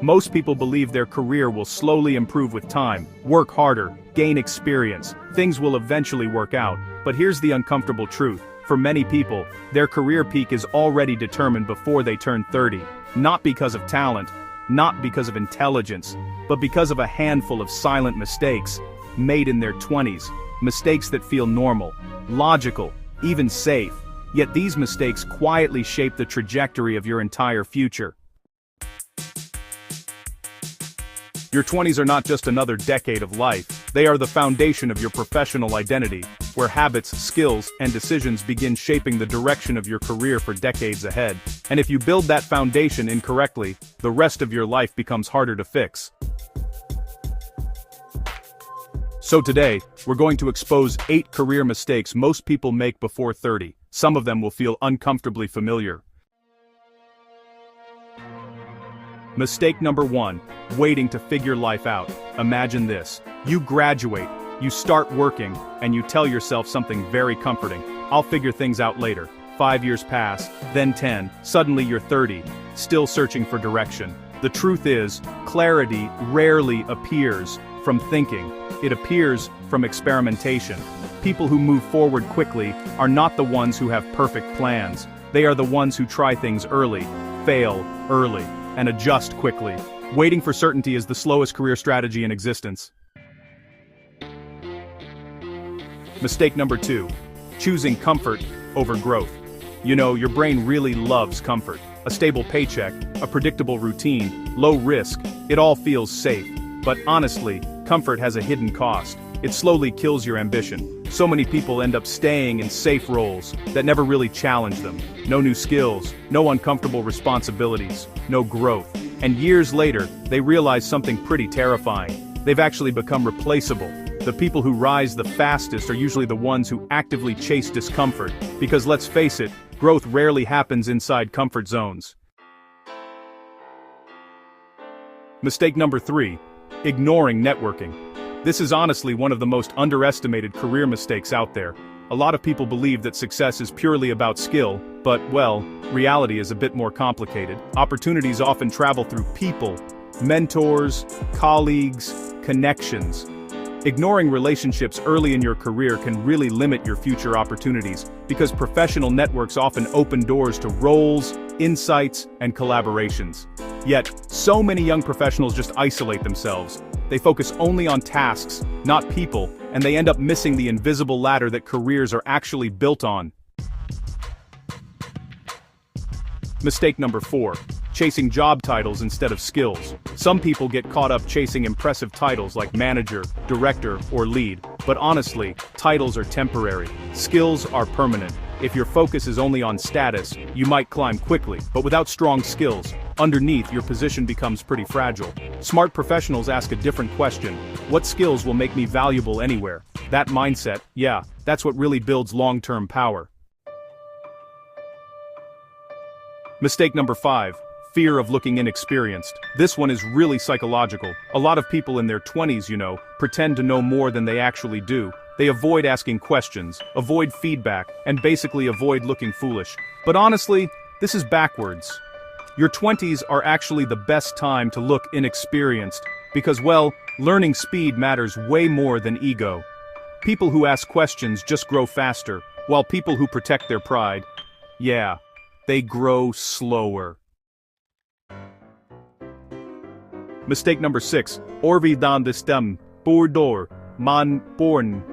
Most people believe their career will slowly improve with time, work harder, gain experience, things will eventually work out. But here's the uncomfortable truth. For many people, their career peak is already determined before they turn 30. Not because of talent, not because of intelligence, but because of a handful of silent mistakes made in their 20s. Mistakes that feel normal, logical, even safe. Yet these mistakes quietly shape the trajectory of your entire future. Your 20s are not just another decade of life, they are the foundation of your professional identity, where habits, skills, and decisions begin shaping the direction of your career for decades ahead. And if you build that foundation incorrectly, the rest of your life becomes harder to fix. So today, we're going to expose 8 career mistakes most people make before 30. Some of them will feel uncomfortably familiar. Mistake number 1, waiting to figure life out. Imagine this. You graduate, you start working, and you tell yourself something very comforting. I'll figure things out later. 5 years pass, then 10, suddenly you're 30, still searching for direction. The truth is, clarity rarely appears from thinking. It appears from experimentation. People who move forward quickly are not the ones who have perfect plans. They are the ones who try things early, fail early, and adjust quickly. Waiting for certainty is the slowest career strategy in existence. Mistake number 2, choosing comfort over growth. You know, your brain really loves comfort. A stable paycheck, a predictable routine, low risk, it all feels safe. But honestly, comfort has a hidden cost. It slowly kills your ambition. So many people end up staying in safe roles that never really challenge them. No new skills, no uncomfortable responsibilities, no growth. And years later, they realize something pretty terrifying. They've actually become replaceable. The people who rise the fastest are usually the ones who actively chase discomfort, because let's face it, growth rarely happens inside comfort zones. Mistake number 3, ignoring networking. This is honestly one of the most underestimated career mistakes out there. A lot of people believe that success is purely about skill, but, well, reality is a bit more complicated. Opportunities often travel through people, mentors, colleagues, connections. Ignoring relationships early in your career can really limit your future opportunities, because professional networks often open doors to roles, insights, and collaborations. Yet, so many young professionals just isolate themselves. They focus only on tasks, not people, and they end up missing the invisible ladder that careers are actually built on. Mistake number 4, chasing job titles instead of skills. Some people get caught up chasing impressive titles like manager, director, or lead, but honestly, titles are temporary. Skills are permanent. If your focus is only on status, you might climb quickly, but without strong skills, underneath your position becomes pretty fragile. Smart professionals ask a different question. What skills will make me valuable anywhere? That mindset, yeah, that's what really builds long-term power. Mistake number 5, fear of looking inexperienced. This one is really psychological. A lot of people in their 20s, pretend to know more than they actually do. They avoid asking questions, avoid feedback, and basically avoid looking foolish. But honestly, this is backwards. Your 20s are actually the best time to look inexperienced, because, well, learning speed matters way more than ego. People who ask questions just grow faster, while people who protect their pride, yeah, they grow slower. Mistake number 6, Orvidan destem, bordor, man born.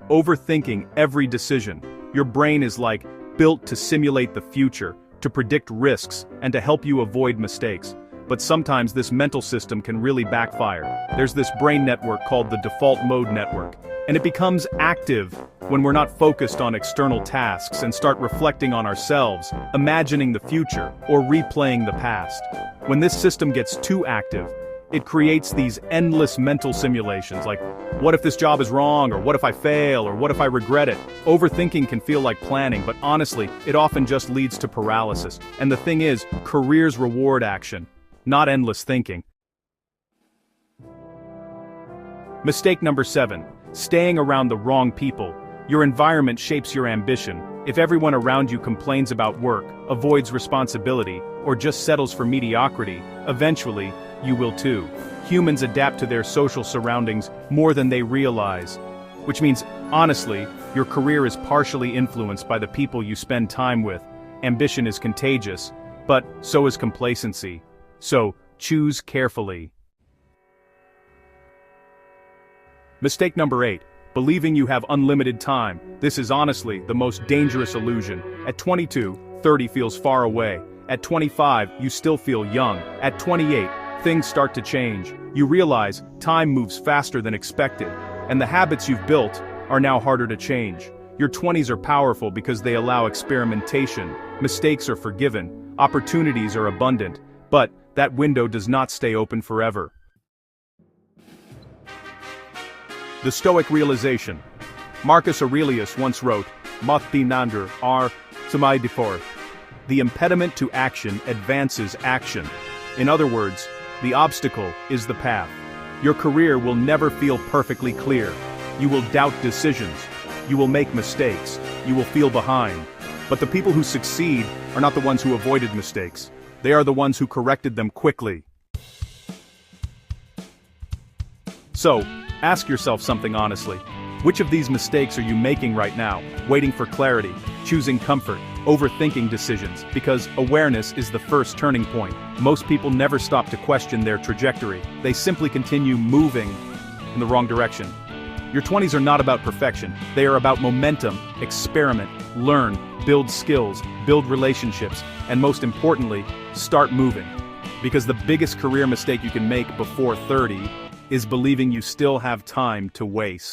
Overthinking every decision. Your brain is like built to simulate the future, to predict risks, and to help you avoid mistakes. But sometimes this mental system can really backfire. There's this brain network called the default mode network, and it becomes active when we're not focused on external tasks and start reflecting on ourselves, imagining the future, or replaying the past. When this system gets too active, it creates these endless mental simulations like, what if this job is wrong, or what if I fail, or what if I regret it? Overthinking can feel like planning, but honestly, it often just leads to paralysis. And the thing is, careers reward action, not endless thinking. Mistake number 7, staying around the wrong people. Your environment shapes your ambition. If everyone around you complains about work, avoids responsibility, or just settles for mediocrity, eventually, you will too. Humans adapt to their social surroundings more than they realize. Which means, honestly, your career is partially influenced by the people you spend time with. Ambition is contagious, but so is complacency. So, choose carefully. Mistake number 8. Believing you have unlimited time. This is honestly the most dangerous illusion. At 22, 30 feels far away. At 25, you still feel young. At 28, things start to change. You realize time moves faster than expected, and the habits you've built are now harder to change. Your 20s are powerful because they allow experimentation. Mistakes are forgiven. Opportunities are abundant. But that window does not stay open forever. The Stoic Realization. Marcus Aurelius once wrote, "Mothinander are sumai defor." The impediment to action advances action. In other words, the obstacle is the path. Your career will never feel perfectly clear. You will doubt decisions. You will make mistakes. You will feel behind. But the people who succeed are not the ones who avoided mistakes. They are the ones who corrected them quickly. So, ask yourself something honestly. Which of these mistakes are you making right now? Waiting for clarity, choosing comfort, overthinking decisions, because awareness is the first turning point. Most people never stop to question their trajectory. They simply continue moving in the wrong direction. Your 20s are not about perfection. They are about momentum, experiment, learn, build skills, build relationships, and most importantly, start moving. Because the biggest career mistake you can make before 30 is believing you still have time to waste.